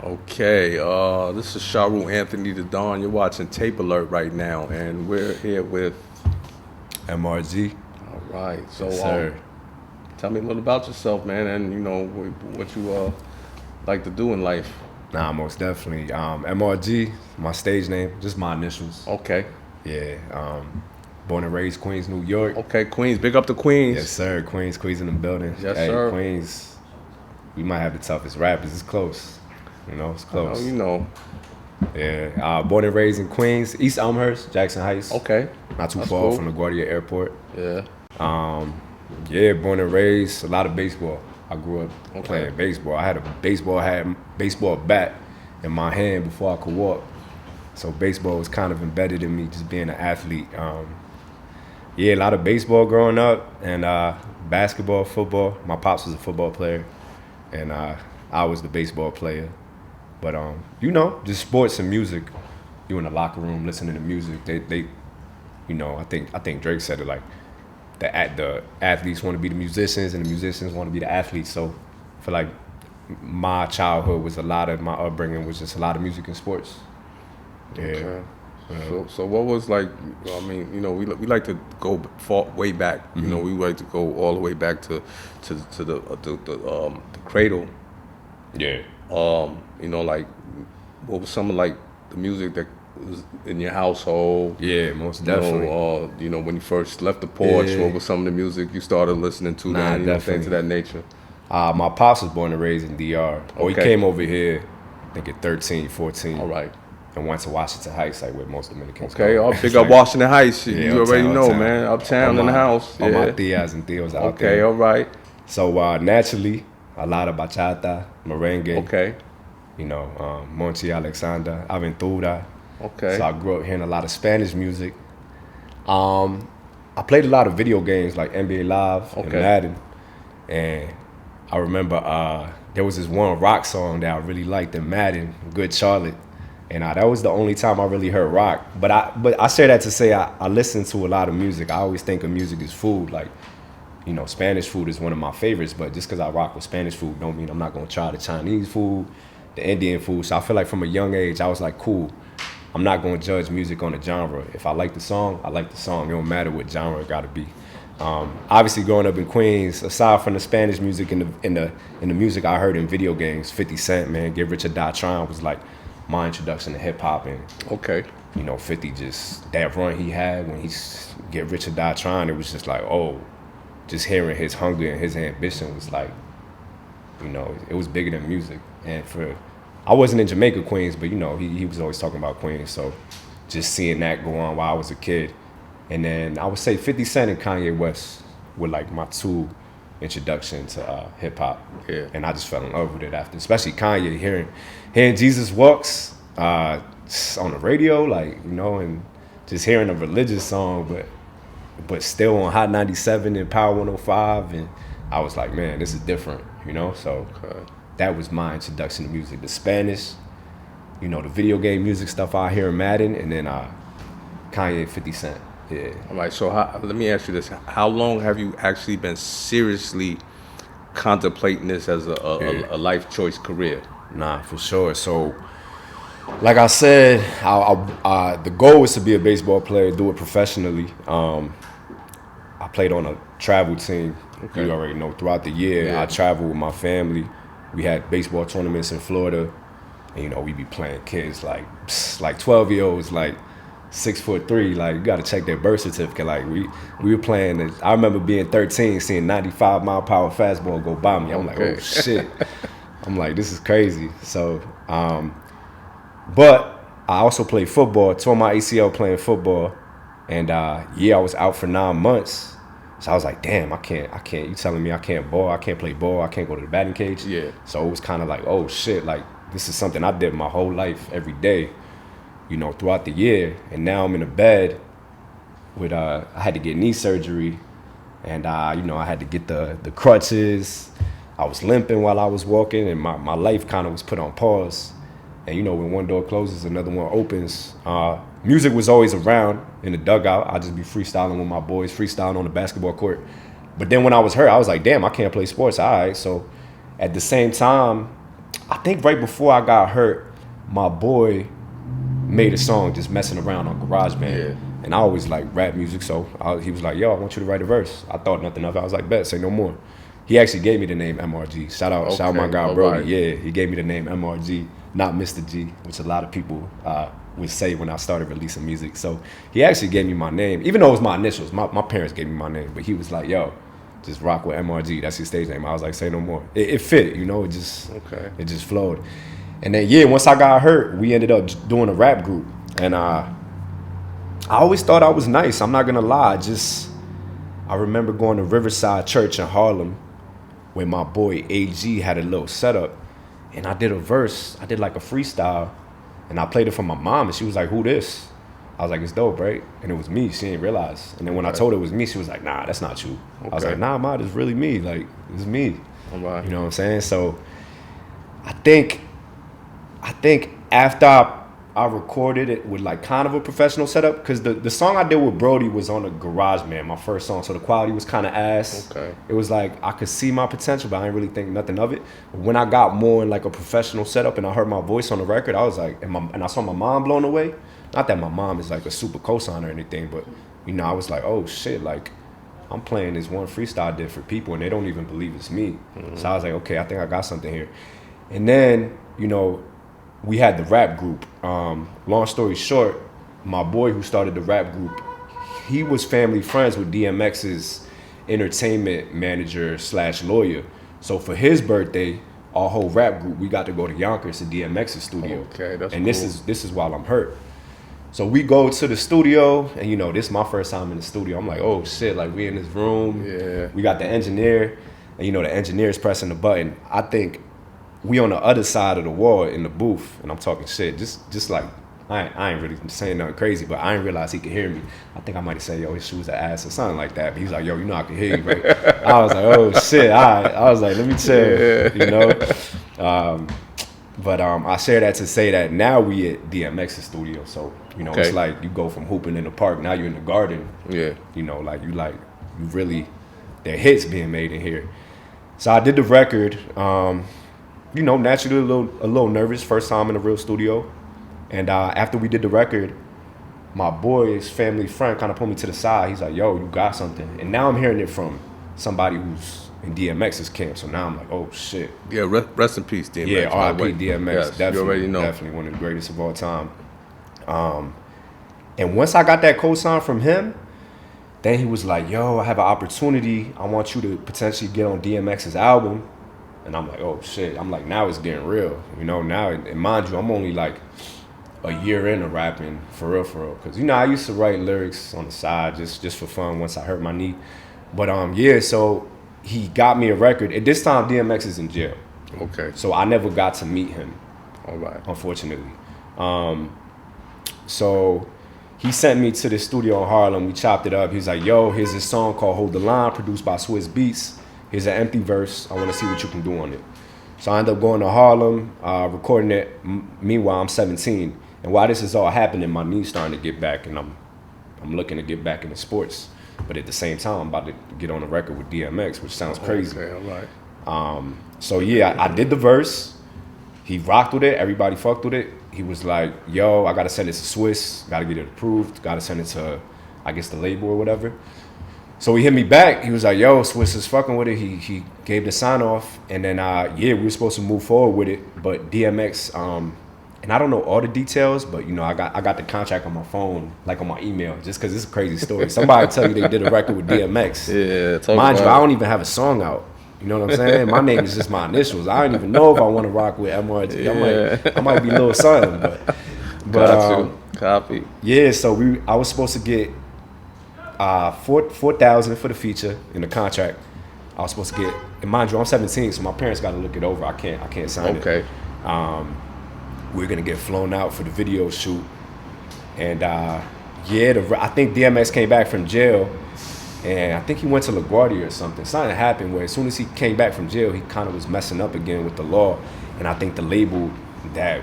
Okay, this is Sharu Anthony the Don. You're watching Tapealert right now, and we're here with. MRG. All right, so Yes, sir. tell me a little about yourself, man, and what you like to do in life. Nah, most definitely. MRG, my stage name, just my initials. Okay, Yeah. Born and raised Queens, New York. okay, Queens, big up to Queens. Yes, sir. Queens in the building. Yes, Hey, sir. Queens, we might have the toughest rappers. It's close. It's close. Yeah. Born and raised in Queens, East Elmhurst, Jackson Heights. Okay, Not too that's far cool. from LaGuardia Airport. Yeah, Yeah, born and raised, a lot of baseball. I grew up Okay. playing baseball. I had a baseball bat in my hand before I could walk. So baseball was kind of embedded in me, just being an athlete. Yeah, a lot of baseball growing up, and basketball, football. My pops was a football player, and I was the baseball player. But just sports and music. You in the locker room listening to music. They I think Drake said it like the athletes want to be the musicians and the musicians want to be the athletes. So I feel like my childhood was my upbringing was just a lot of music and sports. Yeah. okay. So what was like? I mean, we like to go way back. Mm-hmm. We like to go all the way back to the cradle. Yeah. Like what was some of like the music that was in your household? Yeah, most definitely. When you first left the porch, Yeah. what was some of the music you started listening to Nah, then? Things definitely. of that nature. My pops was born and raised in DR. He Okay. came over here, I think at 13, 14. All right. And went to Washington Heights, like where most Dominicans Okay. go. I'll It's pick up like- Washington Heights. Yeah, You already uptown, know, uptown. man. Uptown All in the my- house. All my Yeah. tias and tios out Okay. there. All right. So naturally, a lot of bachata, merengue, Okay. Monchi Alexander, Aventura. Okay. So I grew up hearing a lot of Spanish music. I played a lot of video games like NBA Live and Okay. Madden. And I remember there was this one rock song that I really liked in Madden, Good Charlotte. And that was the only time I really heard rock. But I say that to say I listen to a lot of music. I always think of music as food. Like, Spanish food is one of my favorites. But just because I rock with Spanish food don't mean I'm not going to try the Chinese food, the Indian food. So I feel like from a young age, I was like, cool. I'm not going to judge music on a genre. If I like the song, I like the song. It don't matter what genre it got to be. Obviously, growing up in Queens, aside from the Spanish music and the music I heard in video games, 50 Cent, man, Get Rich or Die Trying was like my introduction to hip hop. And Okay. 50 just that run he had when he Get Rich or Die Trying, it was just like, just hearing his hunger and his ambition was like, it was bigger than music. And I wasn't in Jamaica, Queens, but he was always talking about Queens. So just seeing that go on while I was a kid. And then I would say 50 Cent and Kanye West were like my two introduction to hip hop. Yeah. And I just fell in love with it after, especially Kanye, hearing Jesus Walks on the radio, like, and just hearing a religious song, but still on Hot 97 and Power 105. And I was like, man, this is different, So Okay. that was my introduction to music. The Spanish, the video game music stuff I hear in Madden, and then Kanye, 50 Cent. Yeah. All right. So let me ask you this: how long have you actually been seriously contemplating this as a life choice career? Nah, for sure. So, like I said, the goal was to be a baseball player, do it professionally. I played on a travel team. Okay. You already know. Throughout the year, Yeah. I traveled with my family. We had baseball tournaments in Florida, and we be playing kids like 12-year-olds, like 6'3", like you got to check their birth certificate. Like we were playing. I remember being 13, seeing 95 mile per hour fastball go by me. I'm like, Okay. oh shit. I'm like, this is crazy. So, but I also played football. Tore my ACL playing football, and I was out for 9 months. So I was like, damn, I can't. You telling me I can't ball? I can't play ball. I can't go to the batting cage. Yeah. So it was kind of like, oh shit, like this is something I did my whole life, every day, throughout the year. And now I'm in a bed with I had to get knee surgery, and I had to get the crutches. I was limping while I was walking, and my life kind of was put on pause. And when one door closes, another one opens. Music was always around in the dugout. I'd just be freestyling with my boys, freestyling on the basketball court. But then when I was hurt, I was like, damn, I can't play sports. All right. So at the same time, I think right before I got hurt, my boy made a song just messing around on GarageBand. Yeah. And I always like rap music, so he was like, yo, I want you to write a verse. I thought nothing of it. I was like, bet, say no more. He actually gave me the name MRG. Shout out my guy Brody. Right. Yeah, he gave me the name MRG, not Mr. G, which a lot of people would say when I started releasing music. So he actually gave me my name, even though it was my initials. My parents gave me my name, but he was like, yo, just rock with MRG. That's your stage name. I was like, say no more. It fit, it just flowed. And then once I got hurt, we ended up doing a rap group. And I always thought I was nice. I'm not gonna lie. I remember going to Riverside Church in Harlem where my boy AG had a little setup, and I did a verse. I did like a freestyle, and I played it for my mom, and she was like, "Who this?" I was like, "It's dope, right?" And it was me. She didn't realize. And then when I told her it was me, she was like, "Nah, that's not you." Okay. I was like, "Nah, ma, it's really me. Like, it's me." Right. You know what I'm saying? So I think after I recorded it with like kind of a professional setup, because the song I did with Brody was on the GarageBand, my first song, so the quality was kind of ass. Okay. It was like I could see my potential, but I didn't really think nothing of it. But when I got more in like a professional setup and I heard my voice on the record, I was like, and I saw my mom blown away. Not that my mom is like a super cosign or anything, but I was like, oh shit, like I'm playing this one freestyle I did for people and they don't even believe it's me. Mm-hmm. So I was like, okay, I think I got something here. And then, we had the rap group. Long story short, my boy who started the rap group, he was family friends with DMX's entertainment manager / lawyer. So for his birthday, our whole rap group, we got to go to Yonkers to DMX's studio. Okay, that's and cool. This is while I'm hurt. So we go to the studio, and this is my first time in the studio. I'm like, oh shit, like we in this room. Yeah. We got the engineer, and the engineer's pressing the button. I think we on the other side of the wall in the booth, and I'm talking shit. Just like I ain't really saying nothing crazy, but I didn't realize he could hear me. I think I might have said, yo, his shoes are ass or something like that. But he was like, yo, I can hear you, right? I was like, oh shit. I was like, let me chill, But I share that to say that now we at DMX's studio, so It's like you go from hooping in the park, now you're in the garden. Yeah. You really, there are hits being made in here. So I did the record. Naturally a little nervous, first time in a real studio. And after we did the record, my boy's family friend kind of pulled me to the side. He's like, yo, you got something. And now I'm hearing it from somebody who's in DMX's camp. So now I'm like, oh shit. Yeah, rest in peace, DMX. Yeah, R.I.P. DMX. Yes, definitely, you already know. Definitely one of the greatest of all time. And once I got that cosign from him, then he was like, yo, I have an opportunity. I want you to potentially get on DMX's album. And I'm like, oh shit. I'm like, now it's getting real. Now, and mind you, I'm only like a year into rapping for real. Because, I used to write lyrics on the side just for fun once I hurt my knee. But so he got me a record. At this time, DMX is in jail. Okay. So I never got to meet him. All right. Unfortunately. So he sent me to the studio in Harlem. We chopped it up. He's like, yo, here's this song called Hold the Line, produced by Swizz Beats. Here's an empty verse. I want to see what you can do on it. So I ended up going to Harlem, recording it. Meanwhile, I'm 17. And while this is all happening, my knee's starting to get back, and I'm looking to get back into sports. But at the same time, I'm about to get on a record with DMX, which sounds crazy. Okay, all right. So yeah, I did the verse. He rocked with it. Everybody fucked with it. He was like, yo, I got to send it to Swizz. Got to get it approved. Got to send it to, I guess, the label or whatever. So he hit me back. He was like, yo, Swizz is fucking with it. He gave the sign off. And then, we were supposed to move forward with it. But DMX, and I don't know all the details, but, I got the contract on my phone, like on my email, just because it's a crazy story. Somebody tell you they did a record with DMX. Yeah, mind you, I don't even have a song out. You know what I'm saying? My name is just my initials. I don't even know if I want to rock with MRG. Yeah. I might be Lil Son, but Copy. Yeah, so I was supposed to get $4,000 for the feature in the contract. I was supposed to get, and mind you, I'm 17, so my parents got to look it over. I can't sign it. Okay. We're gonna get flown out for the video shoot, and I think DMX came back from jail. And I think he went to LaGuardia or something. Something happened where as soon as he came back from jail, he kind of was messing up again with the law. And I think the label that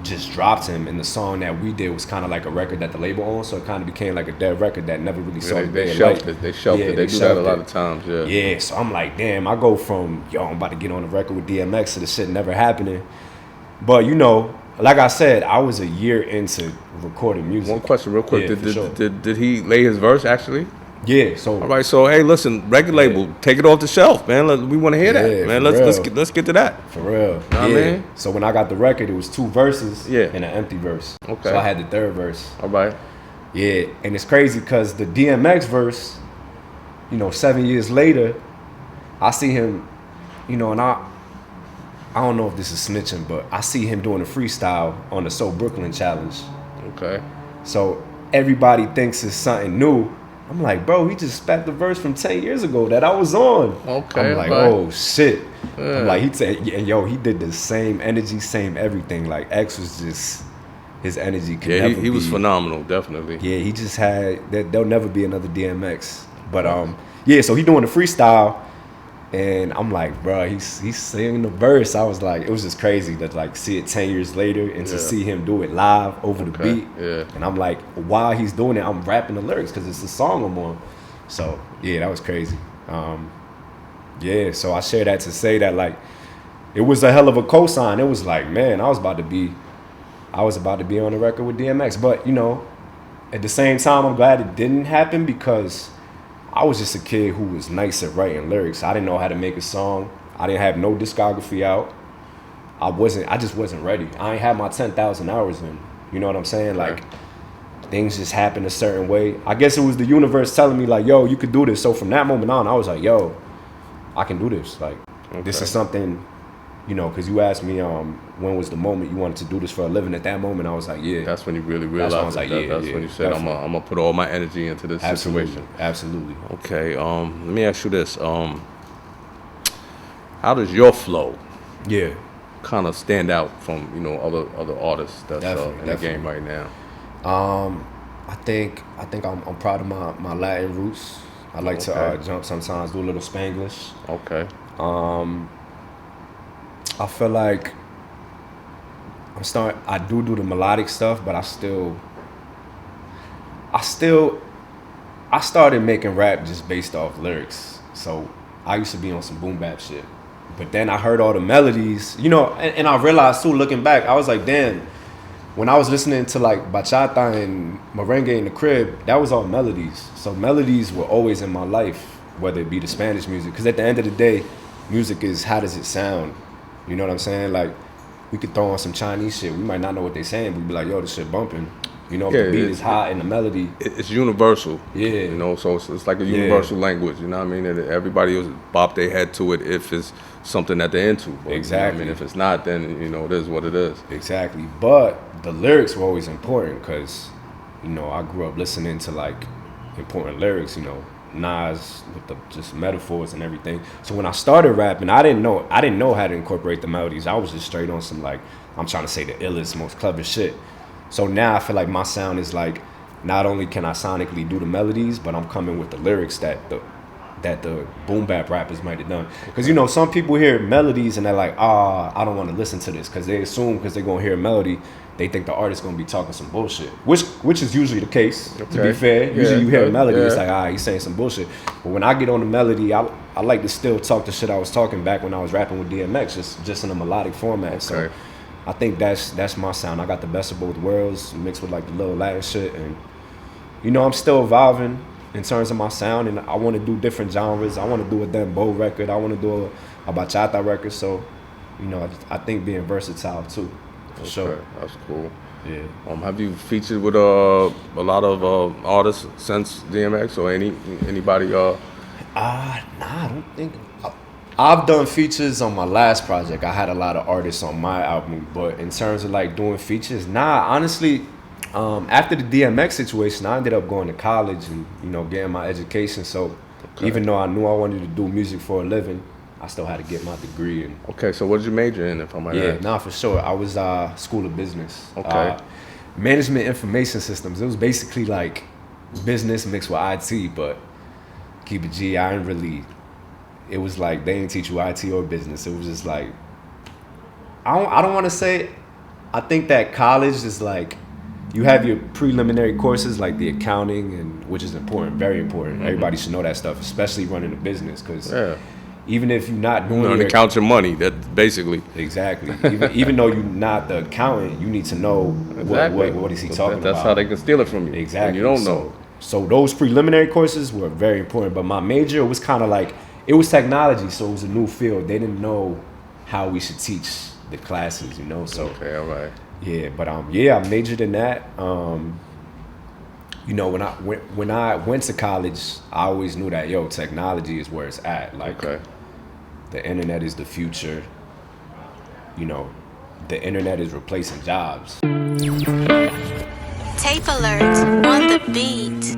just dropped him, and the song that we did was kind of like a record that the label owned, so it kind of became like a dead record that never really saw the day of light. They shelved it. They do that a lot of times, yeah. Yeah, so I'm like, damn, I go from, yo, I'm about to get on the record with DMX to the shit never happening. But, you know, like I said, I was a year into recording music. One question real quick. Yeah, Did he lay his verse, actually? Yeah, so all right, so hey, listen, record label, take it off the shelf, man. We want to hear that, man. Let's get to that. For real. Know what I mean? So when I got the record, it was 2 verses and an empty verse. Okay. So I had the 3rd verse. All right. Yeah, and it's crazy because the DMX verse, you know, 7 years later, I see him, you know, and I don't know if this is snitching, but I see him doing a freestyle on the So Brooklyn challenge. Okay. So everybody thinks it's something new. I'm like, bro, he just spat the verse from 10 years ago that I was on. Okay. I'm like, oh shit. Yeah. I'm like, he did the same energy, same everything. Like X was just, his energy could never he was phenomenal, definitely. Yeah, he just had, there'll never be another DMX. But yeah, so he doing the freestyle, and I'm like, bro, he's singing the verse. I was like, it was just crazy to like see it 10 years later and to see him do it live over the beat. Yeah. And I'm like, while he's doing it, I'm rapping the lyrics because it's the song I'm on. So yeah, that was crazy. Yeah, so I share that to say that like it was a hell of a cosign. It was like, man, I was about to be on the record with DMX. But you know, at the same time, I'm glad it didn't happen because I was just a kid who was nice at writing lyrics. I didn't know how to make a song. I didn't have no discography out. I just wasn't ready. I ain't had my 10,000 hours in. You know what I'm saying? Like, things just happened a certain way. I guess it was the universe telling me like, yo, you could do this. So from that moment on, I was like, yo, I can do this. Like, this is something, you know, because you asked me when was the moment you wanted to do this for a living. At that moment, I was like, yeah. That's when you really realized. That's when I was like, that's when you said, I'm gonna put all my energy into this situation. Absolutely. Okay. Let me ask you this. How does your flow kind of stand out from, you know, other artists that's in the game right now? I think I'm proud of my Latin roots. I like to jump sometimes, do a little Spanglish. Okay. I feel like I do the melodic stuff, but I started making rap just based off lyrics. So I used to be on some boom bap shit. But then I heard all the melodies, you know, and I realized too, looking back, I was like, damn, when I was listening to like bachata and merengue in the crib, that was all melodies. So melodies were always in my life, whether it be the Spanish music. Because at the end of the day, music is how does it sound? You know what I'm saying? Like, we could throw on some Chinese shit. We might not know what they're saying, but we'd be like, yo, this shit bumping. You know, the beat is hot and the melody. It's universal. Yeah. You know, so it's like a universal language, you know what I mean? And everybody will bop their head to it if it's something that they're into. But, exactly. You know what I mean? If it's not, then, you know, it is what it is. Exactly. But the lyrics were always important because, you know, I grew up listening to, like, important lyrics, you know, Nas with the just metaphors and everything. So when I started rapping, I didn't know how to incorporate the melodies. I was just straight on some, like, I'm trying to say the illest, most clever shit. So now I feel like my sound is like, not only can I sonically do the melodies, but I'm coming with the lyrics that the boom bap rappers might have done. Because, you know, some people hear melodies and they're like, I don't want to listen to this, because they assume because they're going to hear a melody, they think the artist's going to be talking some bullshit, which is usually the case, to be fair. Usually you hear a melody, it's like, he's saying some bullshit. But when I get on the melody, I like to still talk the shit I was talking back when I was rapping with DMX, just in a melodic format. So I think that's my sound. I got the best of both worlds mixed with like the little Latin shit, and you know, I'm still evolving in terms of my sound, and I want to do different genres. I want to do a dembow record. I want to do a bachata record. So, you know, I think being versatile too, for sure. That's cool. Yeah. Have you featured with a lot of artists since DMX or anybody? Nah, I don't think. I've done features on my last project. I had a lot of artists on my album, but in terms of like doing features, honestly, after the DMX situation, I ended up going to college and, you know, getting my education. So even though I knew I wanted to do music for a living, I still had to get my degree. And so what did you major in, if I might ask? For sure. I was School of Business. Okay. Management Information Systems. It was basically like business mixed with IT, but keep it G, I ain't really. It was like they didn't teach you IT or business. It was just like, I don't want to say I think that college is like, you have your preliminary courses like the accounting, and which is important, very important. Mm-hmm. Everybody should know that stuff, especially running a business, because even if you're not doing to count your money, that basically exactly. even though you're not the accountant, you need to know what is he talking about. That's how they can steal it from you. Exactly. You don't know. So those preliminary courses were very important. But my major was kind of like, it was technology, so it was a new field. They didn't know how we should teach the classes, you know. So okay, all right. Yeah, but I majored in that. You know, when I went to college, I always knew that technology is where it's at. Like, the internet is the future. You know, the internet is replacing jobs. Tapealert on the beat.